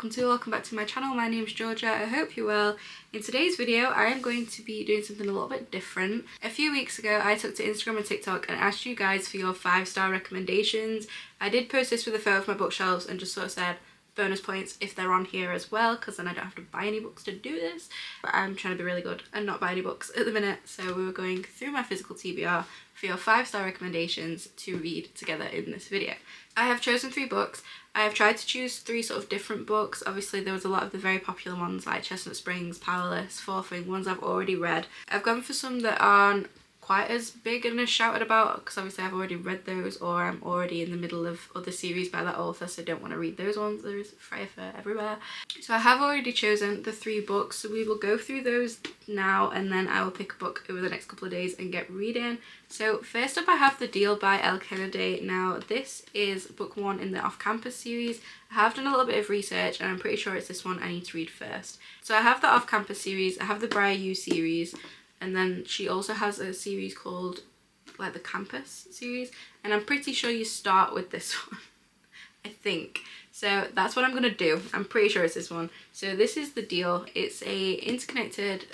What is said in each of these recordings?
welcome back to my channel. My name's Georgia. I hope you're well. In today's video I am going to be doing something a little bit different. A few weeks ago I took to Instagram and TikTok and asked you guys for your 5-star recommendations. I did post this with a photo of my bookshelves and just sort of said bonus points if they're on here as well, because then I don't have to buy any books to do this. But I'm trying to be really good and not buy any books at the minute, so we were going through my physical TBR for your 5-star recommendations to read together in this video. I have chosen 3 books. I have tried to choose 3 sort of different books. Obviously there was a lot of the very popular ones like Chestnut Springs, Powerless, Fourth Wing, ones I've already read. I've gone for some that aren't quite as big and as shouted about, because obviously I've already read those, or I'm already in the middle of other series by that author, so I don't want to read those ones. There is fire for everywhere. So I have already chosen the 3 books, so we will go through those now and then I will pick a book over the next couple of days and get reading. So first up I have The Deal by L. Kennedy. Now this is book 1 in the Off-Campus series. I have done a little bit of research and I'm pretty sure it's this one I need to read first. So I have the Off-Campus series, I have the Briar U series, and then she also has a series called like the Campus series, and I'm pretty sure you start with this one. I think. So that's what I'm gonna do. I'm pretty sure it's this one. So this is The Deal. It's a interconnected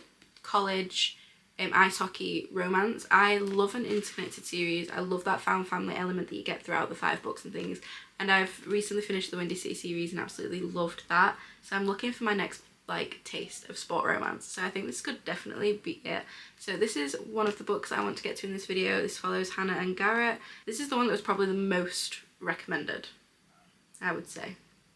college ice hockey romance. I love an interconnected series. I love that found family element that you get throughout the 5 books and things. And I've recently finished the Windy City series and absolutely loved that. So I'm looking for my next like taste of sport romance, so I think this could definitely be it. So this is one of the books I want to get to in this video. This follows Hannah and Garrett. This is the one that was probably the most recommended, I would say.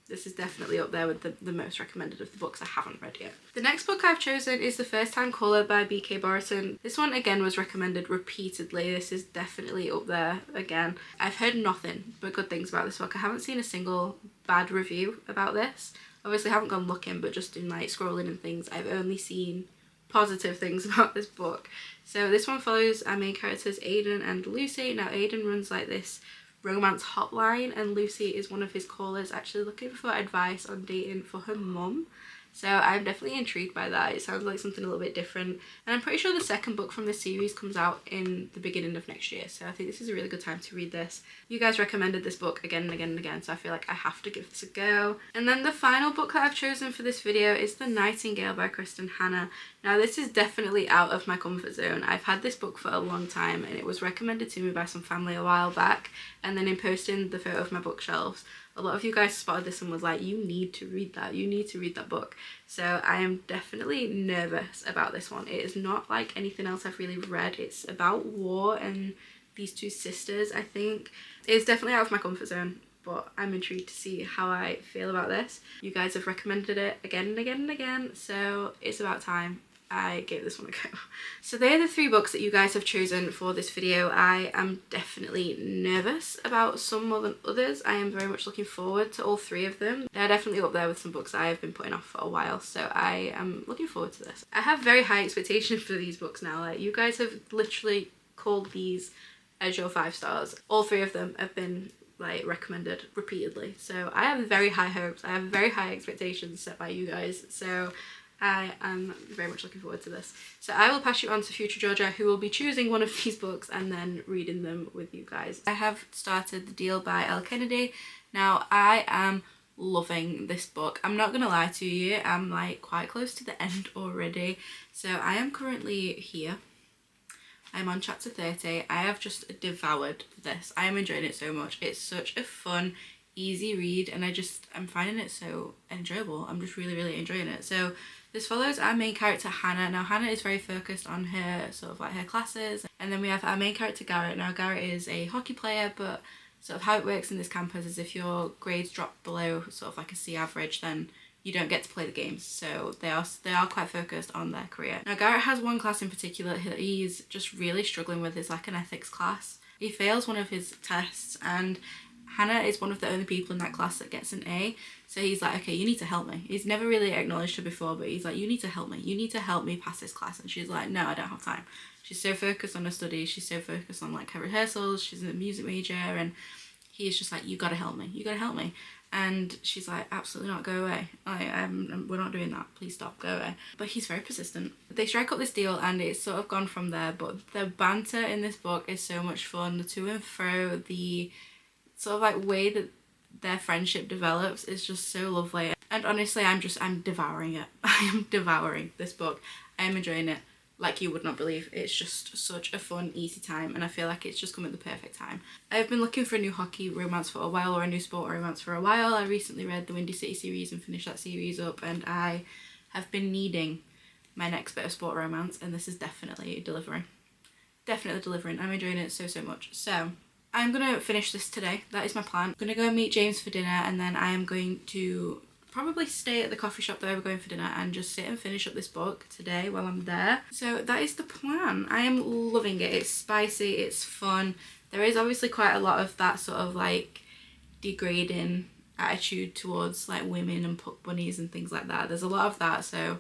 This is definitely up there with the most recommended of the books I haven't read yet. The next book I've chosen is The First Time Caller by B.K. Borison. This one again was recommended repeatedly. This is definitely up there again. I've heard nothing but good things about this book. I haven't seen a single bad review about this. Obviously I haven't gone looking, but just in like scrolling and things, I've only seen positive things about this book. So this one follows our main characters Aiden and Lucy. Now Aiden runs like this romance hotline and Lucy is one of his callers actually looking for advice on dating for her mum. So I'm definitely intrigued by that. It sounds like something a little bit different. And I'm pretty sure the second book from this series comes out in the beginning of next year. So I think this is a really good time to read this. You guys recommended this book again and again and again, so I feel like I have to give this a go. And then the final book that I've chosen for this video is The Nightingale by Kristen Hanna. Now this is definitely out of my comfort zone. I've had this book for a long time and it was recommended to me by some family a while back. And then in posting the photo of my bookshelves, a lot of you guys spotted this and was like, you need to read that. You need to read that book. So I am definitely nervous about this one. It is not like anything else I've really read. It's about war and these 2 sisters, I think. It's definitely out of my comfort zone, but I'm intrigued to see how I feel about this. You guys have recommended it again and again and again, so it's about time I gave this one a go. So they are the 3 books that you guys have chosen for this video. I am definitely nervous about some more than others. I am very much looking forward to all 3 of them. They're definitely up there with some books I have been putting off for a while, so I am looking forward to this. I have very high expectations for these books now. Like, you guys have literally called these as your 5 stars. All 3 of them have been like recommended repeatedly, so I have very high hopes. I have very high expectations set by you guys, so I am very much looking forward to this. So I will pass you on to future Georgia, who will be choosing one of these books and then reading them with you guys. I have started The Deal by L. Kennedy. Now I am loving this book. I'm not gonna lie to you, I'm like quite close to the end already. So I am currently here. I'm on chapter 30. I have just devoured this. I am enjoying it so much. It's such a fun, easy read and I'm finding it so enjoyable. I'm just really enjoying it. So this follows our main character Hannah. Now Hannah is very focused on her sort of like her classes, and then we have our main character Garrett. Now Garrett is a hockey player, but sort of how it works in this campus is if your grades drop below sort of like a C average, then you don't get to play the games. So they are quite focused on their career. Now Garrett has one class in particular that he's just really struggling with. It's like an ethics class. He fails one of his tests and Hannah is one of the only people in that class that gets an A. So he's like, okay, you need to help me. He's never really acknowledged her before, but he's like, you need to help me. You need to help me pass this class. And she's like, no, I don't have time. She's so focused on her studies. She's so focused on like her rehearsals. She's a music major. And he's just like, you gotta help me. You gotta help me. And she's like, absolutely not, go away. We're not doing that. Please stop, go away. But he's very persistent. They strike up this deal and it's sort of gone from there. But the banter in this book is so much fun. The to and fro, the sort of like way that their friendship develops is just so lovely. And honestly, I'm devouring it. I am devouring this book. I am enjoying it like you would not believe. It's just such a fun, easy time, and I feel like it's just come at the perfect time. I've been looking for a new hockey romance for a while, or a new sport romance for a while. I recently read the Windy City series and finished that series up, and I have been needing my next bit of sport romance, and this is definitely delivering. Definitely delivering. I'm enjoying it so much. So I'm gonna finish this today. That is my plan. I'm gonna go and meet James for dinner, and then I am going to probably stay at the coffee shop that we were going for dinner and just sit and finish up this book today while I'm there. So that is the plan. I am loving it. It's spicy, it's fun. There is obviously quite a lot of that sort of like degrading attitude towards like women and puck bunnies and things like that. There's a lot of that, so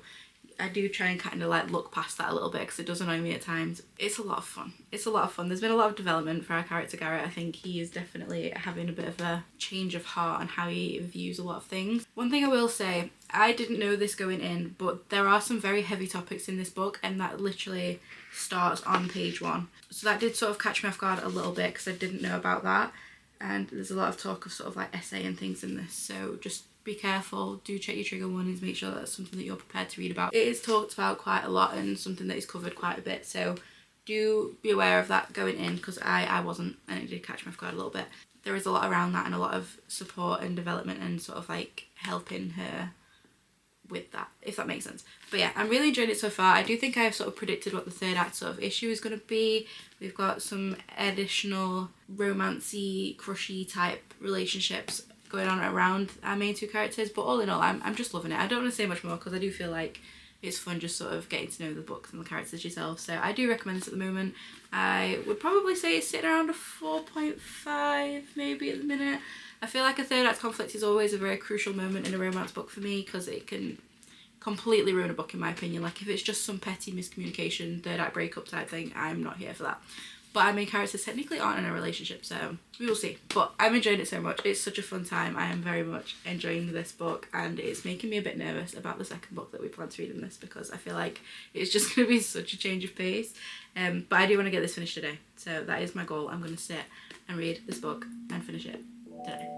I do try and kind of like look past that a little bit because it does annoy me at times. It's a lot of fun. It's a lot of fun. There's been a lot of development for our character Garrett. I think he is definitely having a bit of a change of heart on how he views a lot of things. One thing I will say, I didn't know this going in, but there are some very heavy topics in this book, and that literally starts on page 1. So that did sort of catch me off guard a little bit because I didn't know about that. And there's a lot of talk of sort of like essay and things in this, so just be careful. Do check your trigger warnings, make sure that's something that you're prepared to read about. It is talked about quite a lot and something that is covered quite a bit, so do be aware of that going in, because I wasn't, and it did catch me off guard a little bit. There is a lot around that and a lot of support and development and sort of like helping her with that, if that makes sense. But yeah, I'm really enjoying it so far. I do think I have sort of predicted what the third act sort of issue is going to be. We've got some additional romancy, crushy type relationships going on around our main two characters, but all in all, I'm just loving it. I don't want to say much more because I do feel like it's fun just sort of getting to know the books and the characters yourself, so I do recommend this at the moment. I would probably say it's sitting around a 4.5 maybe at the minute. I feel like a third act conflict is always a very crucial moment in a romance book for me because it can completely ruin a book in my opinion. Like if it's just some petty miscommunication, third act breakup type thing, I'm not here for that. But our main characters technically aren't in a relationship, so we will see. But I'm enjoying it so much. It's such a fun time. I am very much enjoying this book, and it's making me a bit nervous about the second book that we plan to read in this, because I feel like it's just going to be such a change of pace. But I do want to get this finished today, so that is my goal. I'm going to sit and read this book and finish it today.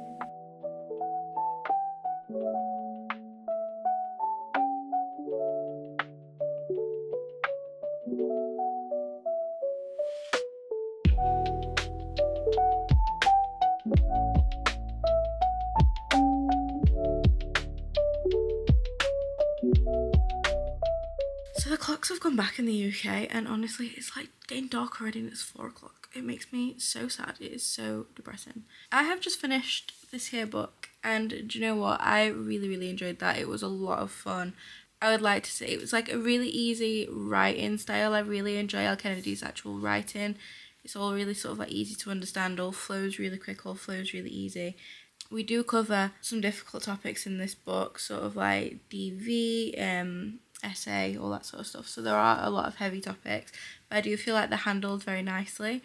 So the clocks have gone back in the UK, and honestly it's like getting dark already and it's 4 o'clock. It makes me so sad. It is so depressing. I have just finished this here book, and do you know what? I really enjoyed that. It was a lot of fun. I would like to say it was like a really easy writing style. I really enjoy Elle Kennedy's actual writing. It's all really sort of like easy to understand, all flows really quick, all flows really easy. We do cover some difficult topics in this book, sort of like DV, essay, all that sort of stuff. So there are a lot of heavy topics, but I do feel like they're handled very nicely.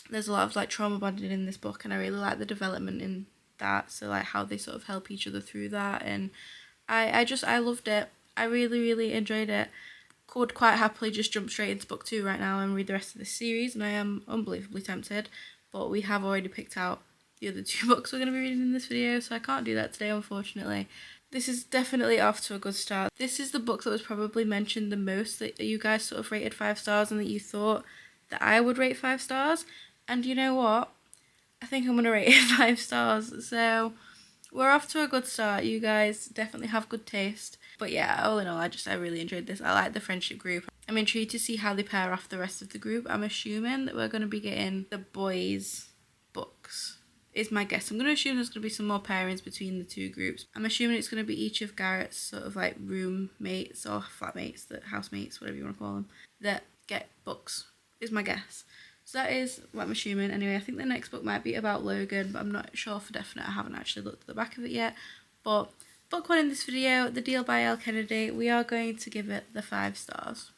There's a lot of like trauma bonding in this book, and I really like the development in that. So like how they sort of help each other through that, and I loved it. I really enjoyed it. Could quite happily just jump straight into book 2 right now and read the rest of this series, and I am unbelievably tempted, but we have already picked out the other 2 books we're going to be reading in this video, so I can't do that today unfortunately. This is definitely off to a good start. This is the book that was probably mentioned the most, that you guys sort of rated 5 stars and that you thought that I would rate 5 stars, and you know what? I think I'm going to rate it 5 stars, so we're off to a good start. You guys definitely have good taste. But yeah, all in all, I really enjoyed this. I like the friendship group. I'm intrigued to see how they pair off the rest of the group. I'm assuming that we're going to be getting the boys' books, is my guess. I'm going to assume there's going to be some more pairings between the 2 groups. I'm assuming it's going to be each of Garrett's sort of like roommates or flatmates, housemates, whatever you want to call them, that get books, is my guess. So that is what I'm assuming. Anyway, I think the next book might be about Logan, but I'm not sure for definite. I haven't actually looked at the back of it yet. But book 1 in this video, The Deal by Elle Kennedy, we are going to give it the 5 stars.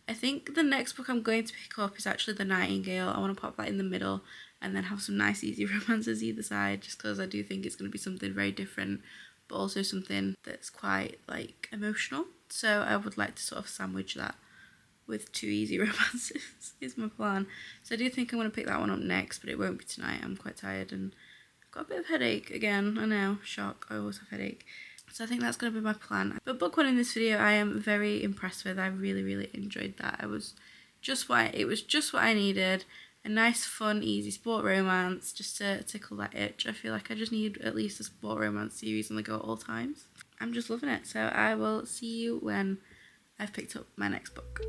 I think the next book I'm going to pick up is actually The Nightingale. I want to pop that in the middle and then have some nice easy romances either side, just because I do think it's going to be something very different, but also something that's quite like emotional. So I would like to sort of sandwich that with 2 easy romances is my plan. So I do think I'm going to pick that one up next, but it won't be tonight. I'm quite tired and I've got a bit of headache again. I know, shock, I always have headache. So I think that's going to be my plan. But book one in this video I am very impressed with. I really enjoyed that. It was just what I needed. A nice, fun, easy sport romance just to tickle that itch. I feel like I just need at least a sport romance series on the go at all times. I'm just loving it. So I will see you when I've picked up my next book.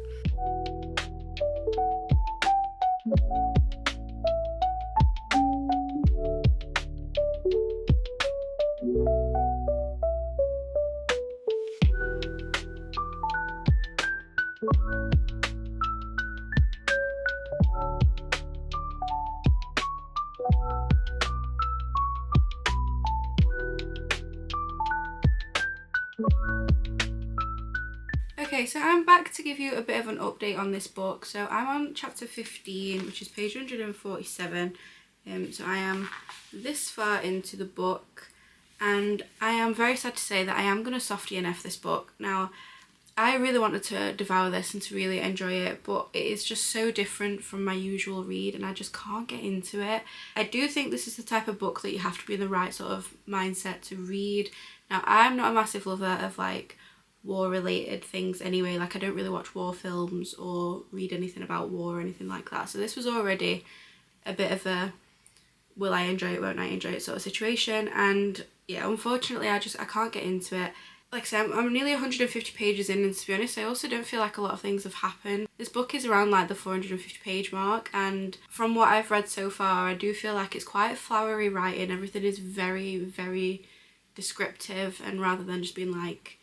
Okay, so I'm back to give you a bit of an update on this book. So I'm on chapter 15, which is page 147. So I am this far into the book, and I am very sad to say that I am going to softy NF this book. Now, I really wanted to devour this and to really enjoy it, but it is just so different from my usual read and I just can't get into it. I do think this is the type of book that you have to be in the right sort of mindset to read. Now, I'm not a massive lover of like war related things anyway. Like, I don't really watch war films or read anything about war or anything like that. So this was already a bit of a will I enjoy it, won't I enjoy it sort of situation. And yeah, unfortunately I can't get into it. Like I said, I'm nearly 150 pages in, and to be honest, I also don't feel like a lot of things have happened. This book is around like the 450 page mark, and from what I've read so far, I do feel like it's quite flowery writing. Everything is very descriptive, and rather than just being like,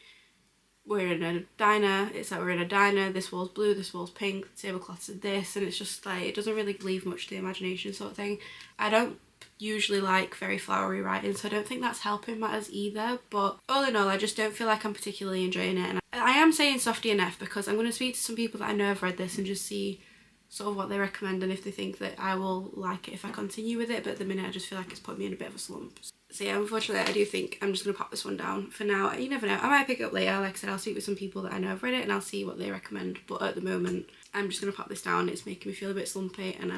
we're in a diner, it's like we're in a diner, this wall's blue, this wall's pink, the tablecloths are this, and it's just like, it doesn't really leave much to the imagination sort of thing. I don't usually like very flowery writing, so I don't think that's helping matters either, but all in all I just don't feel like I'm particularly enjoying it. And I am saying softy NF because I'm going to speak to some people that I know have read this and just see sort of what they recommend and if they think that I will like it if I continue with it, but at the minute I just feel like it's put me in a bit of a slump. So yeah, unfortunately I do think I'm just going to pop this one down for now. You never know, I might pick it up later. Like I said, I'll speak with some people that I know have read it and I'll see what they recommend, but at the moment I'm just going to pop this down. It's making me feel a bit slumpy, and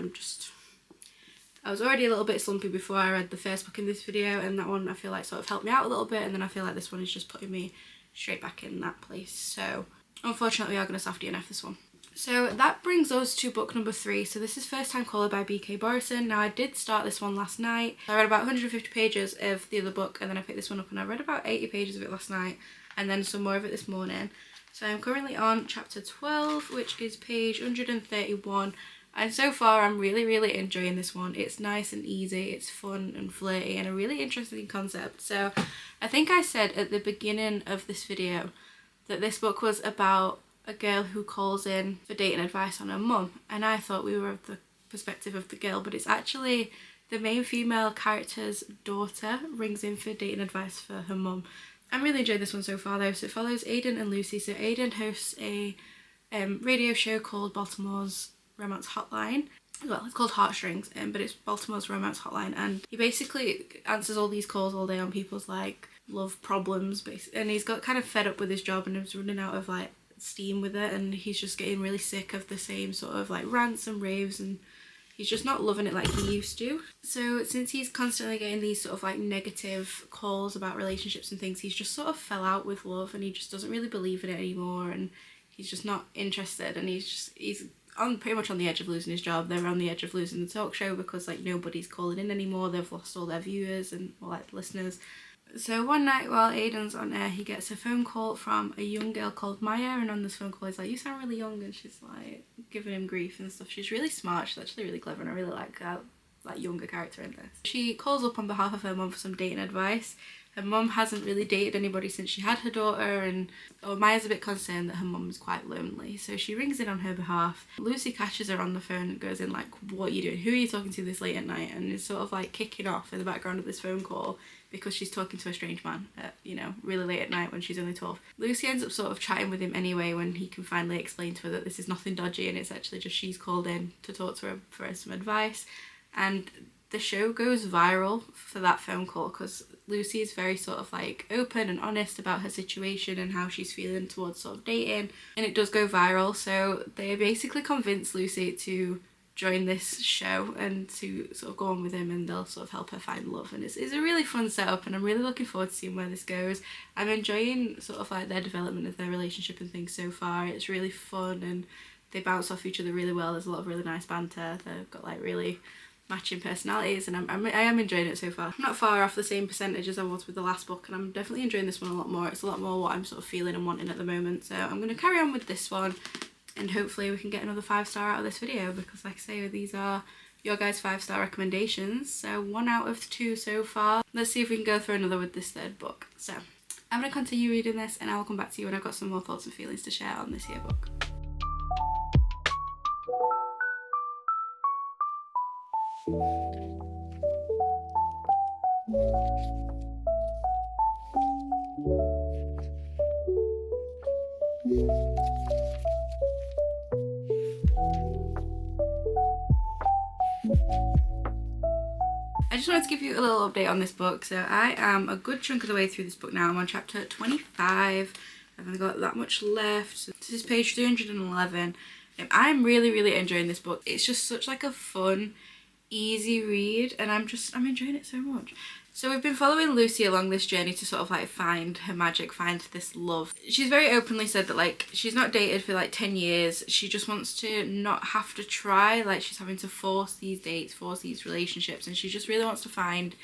I was already a little bit slumpy before I read the first book in this video, and that one I feel like sort of helped me out a little bit, and then I feel like this one is just putting me straight back in that place. So unfortunately we are going to softy NF this one. So that brings us to book number 3. So this is First Time Caller by B.K. Borison. Now, I did start this one last night. I read about 150 pages of the other book, and then I picked this one up and I read about 80 pages of it last night, and then some more of it this morning. So I'm currently on chapter 12, which is page 131. And so far I'm really enjoying this one. It's nice and easy, it's fun and flirty, and a really interesting concept. So I think I said at the beginning of this video that this book was about a girl who calls in for dating advice on her mum, and I thought we were of the perspective of the girl, but it's actually the main female character's daughter rings in for dating advice for her mum. I'm really enjoying this one so far though. So it follows Aidan and Lucy. So Aidan hosts a radio show called Baltimore's Romance Hotline. Well, it's called Heartstrings, but it's Baltimore's Romance Hotline, and he basically answers all these calls all day on people's like love problems, and he's got kind of fed up with his job and he's running out of like steam with it, and he's just getting really sick of the same sort of like rants and raves, and he's just not loving it like he used to. So since he's constantly getting these sort of like negative calls about relationships and things, he's just sort of fell out with love, and he just doesn't really believe in it anymore, and he's just not interested, and he's pretty much on the edge of losing his job. They're on the edge of losing the talk show because like nobody's calling in anymore. They've lost all their viewers and all like listeners. So one night while Aidan's on air, he gets a phone call from a young girl called Maya, and on this phone call he's like, you sound really young, and she's like giving him grief and stuff. She's really smart, she's actually really clever, and I really like that younger character in this. She calls up on behalf of her mum for some dating advice. Her mum hasn't really dated anybody since she had her daughter, and Maya's a bit concerned that her mum is quite lonely, so she rings in on her behalf. Lucy catches her on the phone and goes in like, what are you doing? Who are you talking to this late at night? And is sort of like kicking off in the background of this phone call because she's talking to a strange man at, you know, really late at night when she's only 12. Lucy ends up sort of chatting with him anyway when he can finally explain to her that this is nothing dodgy and it's actually just she's called in to talk to her for some advice. And the show goes viral for that phone call because Lucy is very sort of like open and honest about her situation and how she's feeling towards sort of dating, and it does go viral. So they basically convince Lucy to join this show and to sort of go on with him, and they'll sort of help her find love. And it's a really fun setup, and I'm really looking forward to seeing where this goes. I'm enjoying sort of like their development of their relationship and things so far. It's really fun and they bounce off each other really well. There's a lot of really nice banter. They've got like really matching personalities, and I am enjoying it so far. I'm not far off the same percentage as I was with the last book, and I'm definitely enjoying this one a lot more. It's a lot more what I'm sort of feeling and wanting at the moment, so I'm going to carry on with this one, and hopefully we can get another 5-star out of this video, because like I say, these are your guys' 5-star recommendations, so 1 out of 2 so far. Let's see if we can go through another with this 3rd book. So I'm going to continue reading this, and I will come back to you when I've got some more thoughts and feelings to share on this here book. I just wanted to give you a little update on this book. So I am a good chunk of the way through this book now. I'm on chapter 25. I've only got that much left. So this is page 311. I'm really enjoying this book. It's just such like a fun, easy read, and I'm enjoying it so much. So we've been following Lucy along this journey to sort of like find her magic, find this love. She's very openly said that like she's not dated for like 10 years. She just wants to not have to try, like she's having to force these dates, force these relationships, and she just really wants to find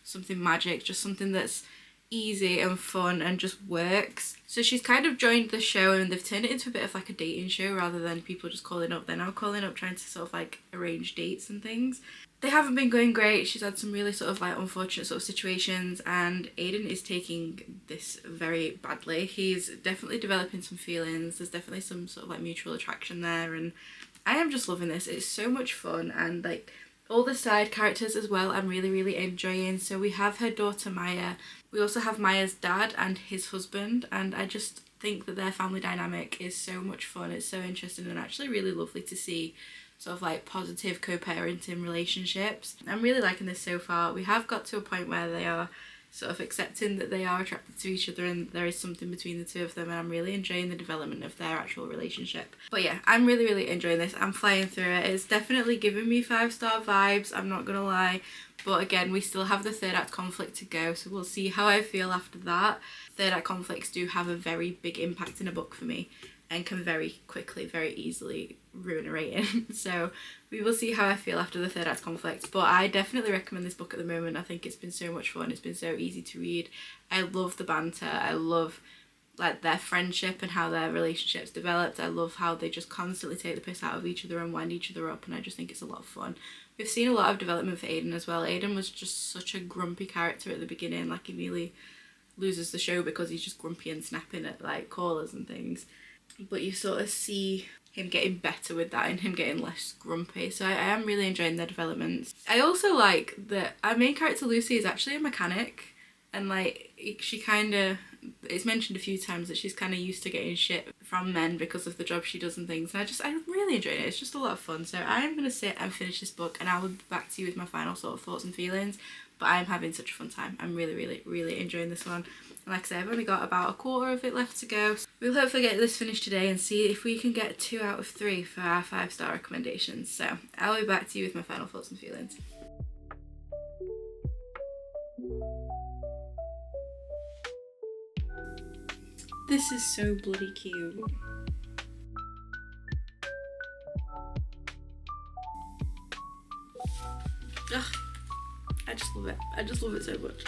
something magic, just something that's easy and fun and just works. So she's kind of joined the show, and they've turned it into a bit of like a dating show rather than people just calling up. They're now calling up trying to sort of like arrange dates and things. They haven't been going great. She's had some really sort of like unfortunate sort of situations, and Aiden is taking this very badly. He's definitely developing some feelings. There's definitely some sort of like mutual attraction there, and I am just loving this. It's so much fun, and like all the side characters as well I'm really enjoying. So we have her daughter Maya. We also have Maya's dad and his husband, and I just think that their family dynamic is so much fun. It's so interesting and actually really lovely to see sort of like positive co-parenting relationships. I'm really liking this so far. We have got to a point where they are sort of accepting that they are attracted to each other and there is something between the two of them, and I'm really enjoying the development of their actual relationship. But yeah, I'm really enjoying this. I'm flying through it. It's definitely giving me 5-star vibes, I'm not gonna lie. But again, we still have the 3rd act conflict to go, so we'll see how I feel after that. 3rd act conflicts do have a very big impact in a book for me, and can very quickly, very easily ruin a rating. So we will see how I feel after the 3rd act conflict. But I definitely recommend this book at the moment. I think it's been so much fun. It's been so easy to read. I love the banter. I love like their friendship and how their relationships developed. I love how they just constantly take the piss out of each other and wind each other up, and I just think it's a lot of fun. We've seen a lot of development for Aiden as well. Aiden was just such a grumpy character at the beginning. Like he nearly loses the show because he's just grumpy and snapping at like callers and things. But you sort of see him getting better with that and him getting less grumpy. So I am really enjoying their developments. I also like that our main character Lucy is actually a mechanic, and like she kind of, it's mentioned a few times that she's kind of used to getting shit from men because of the job she does and things, and I'm really enjoying it. It's just a lot of fun. So I am going to sit and finish this book, and I will be back to you with my final sort of thoughts and feelings. But I'm having such a fun time. I'm really enjoying this one. And like I said, I've only got about a quarter of it left to go. We'll hopefully get this finished today and see if we can get 2 out of 3 for our 5-star recommendations. So I'll be back to you with my final thoughts and feelings. This is so bloody cute. Ugh, I just love it. I just love it so much.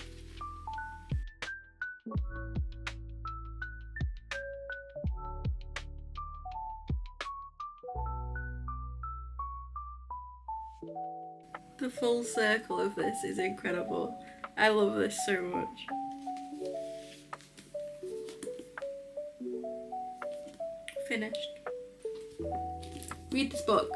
The full circle of this is incredible. I love this so much. Finished. Read this book.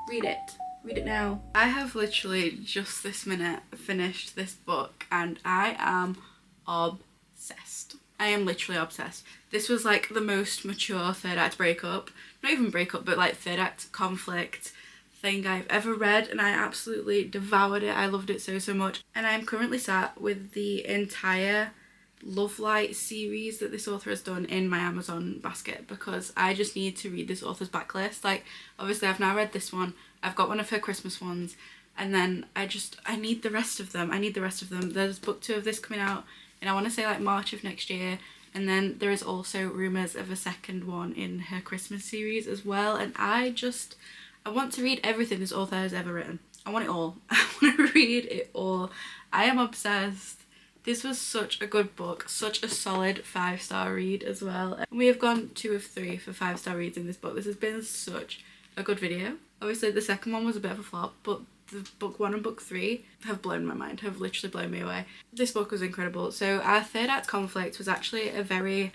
Read it. Read it now. I have literally just this minute finished this book, and I am obsessed. I am literally obsessed. This was like the most mature 3rd act breakup, not even breakup, but like 3rd act conflict thing I've ever read, and I absolutely devoured it. I loved it so much, and I'm currently sat with the entire Love Light series that this author has done in my Amazon basket, because I just need to read this author's backlist. Like, obviously I've now read this one, I've got one of her Christmas ones, and then I need the rest of them. There's book 2 of this coming out and I want to say like March of next year, and then there is also rumours of a second one in her Christmas series as well, and I want to read everything this author has ever written. I want it all. I want to read it all. I am obsessed. This was such a good book, such a solid 5-star read as well. And we have gone 2 of 3 for 5-star reads in this book. This has been such a good video. Obviously the second one was a bit of a flop, but the book 1 and book 3 have blown my mind, have literally blown me away. This book was incredible. So our third act conflict was actually it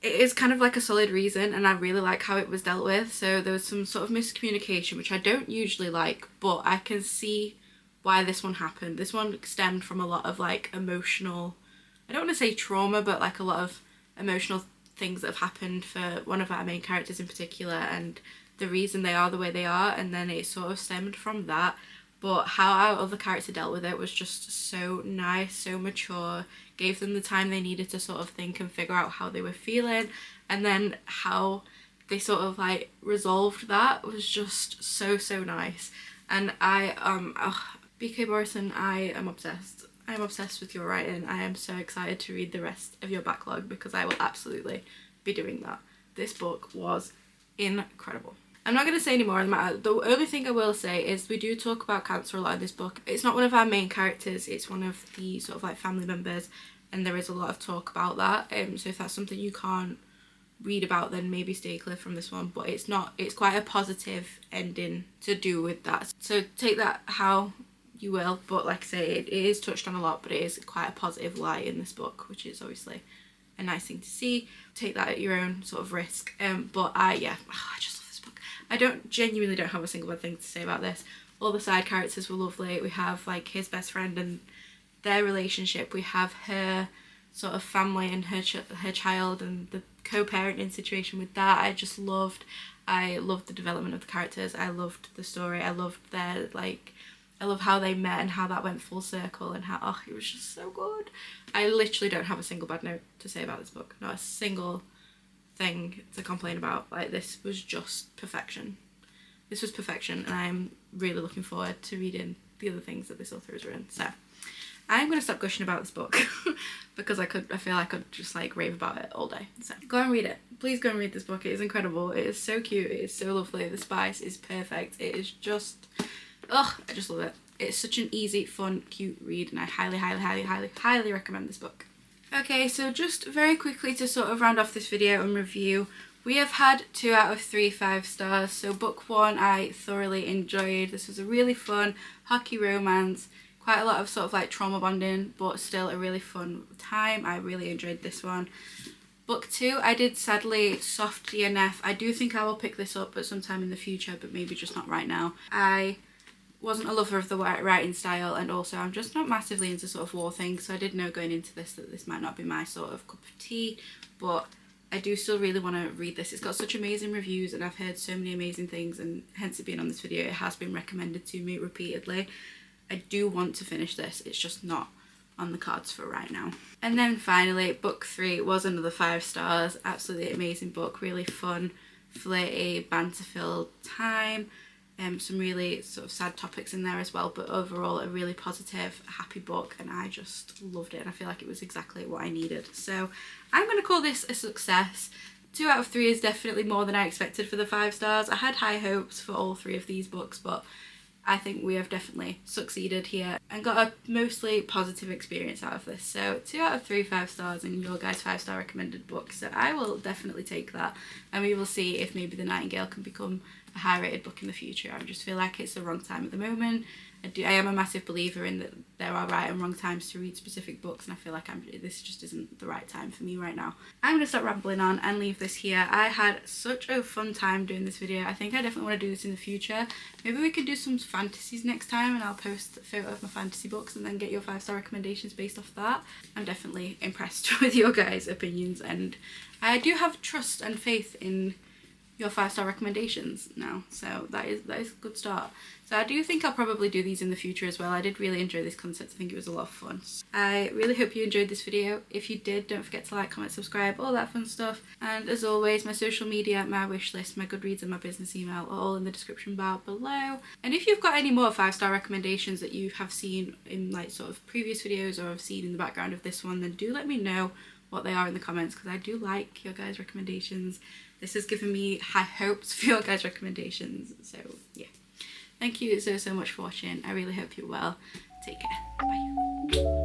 is kind of like a solid reason, and I really like how it was dealt with. So there was some sort of miscommunication, which I don't usually like, but I can see why this one happened. This one stemmed from a lot of like emotional, I don't want to say trauma, but like a lot of emotional things that have happened for one of our main characters in particular, and the reason they are the way they are, and then it sort of stemmed from that. But how our other character dealt with it was just so nice, so mature, gave them the time they needed to sort of think and figure out how they were feeling, and then how they sort of like resolved that was just so nice. And BK Morrison, I am obsessed. I am obsessed with your writing. I am so excited to read the rest of your backlog, because I will absolutely be doing that. This book was incredible. I'm not going to say any more on the matter. The only thing I will say is we do talk about cancer a lot in this book. It's not one of our main characters, it's one of the sort of like family members, and there is a lot of talk about that. So if that's something you can't read about, then maybe stay clear from this one. But it's quite a positive ending to do with that. So take that how you will, but like I say, it is touched on a lot, but it is quite a positive light in this book, which is obviously a nice thing to see. Take that at your own sort of risk. But I just love this book. I genuinely don't have a single bad thing to say about this. All the side characters were lovely. We have like his best friend and their relationship. We have her sort of family and her child and the co-parenting situation with that. I loved the development of the characters. I loved the story. I loved I love how they met and how that went full circle, and how it was just so good. I literally don't have a single bad note to say about this book. Not a single thing to complain about. Like, this was just perfection. This was perfection, and I'm really looking forward to reading the other things that this author has written. So I'm going to stop gushing about this book because I feel I could just like rave about it all day. So go and read it. Please go and read this book. It is incredible. It is so cute. It is so lovely. The spice is perfect. It is just, I just love it. It's such an easy, fun, cute read, and I highly recommend this book. Okay, so just very quickly to sort of round off this video and review, we have had 2 out of 3 5-stars. So book 1 I thoroughly enjoyed. This was a really fun hockey romance, quite a lot of sort of like trauma bonding, but still a really fun time. I really enjoyed this one. Book 2 I did sadly soft DNF. I do think I will pick this up at some time in the future, but maybe just not right now. I wasn't a lover of the writing style, and also I'm just not massively into sort of war things, so I did know going into this that this might not be my sort of cup of tea, but I do still really want to read this. It's got such amazing reviews and I've heard so many amazing things, and hence it being on this video, it has been recommended to me repeatedly. I do want to finish this, it's just not on the cards for right now. And then finally, book 3 was another 5 stars. Absolutely amazing book, really fun, flirty, banter-filled time. Some really sort of sad topics in there as well, but overall a really positive, happy book, and I just loved it, and I feel like it was exactly what I needed. So I'm going to call this a success. 2 out of 3 is definitely more than I expected for the 5 stars. I had high hopes for all 3 of these books, but I think we have definitely succeeded here and got a mostly positive experience out of this. So 2 out of 3 5 stars in your guys' 5-star recommended book. So I will definitely take that, and we will see if maybe The Nightingale can become a high-rated book in the future. I just feel like it's the wrong time at the moment. I am a massive believer in that there are right and wrong times to read specific books, and I feel like this just isn't the right time for me right now. I'm going to stop rambling on and leave this here. I had such a fun time doing this video. I think I definitely want to do this in the future. Maybe we could do some fantasies next time, and I'll post a photo of my fantasy books and then get your 5-star recommendations based off that. I'm definitely impressed with your guys' opinions, and I do have trust and faith in your 5-star recommendations now, so that is a good start. So I do think I'll probably do these in the future as well. I did really enjoy this concept. I think it was a lot of fun. I really hope you enjoyed this video. If you did, don't forget to like, comment, subscribe, all that fun stuff. And as always, my social media, my wish list, my Goodreads and my business email are all in the description bar below. And if you've got any more 5-star recommendations that you have seen in like sort of previous videos or have seen in the background of this one, then do let me know what they are in the comments, because I do like your guys' recommendations. This has given me high hopes for your guys' recommendations. So yeah, thank you so much for watching. I really hope you're well. Take care. Bye.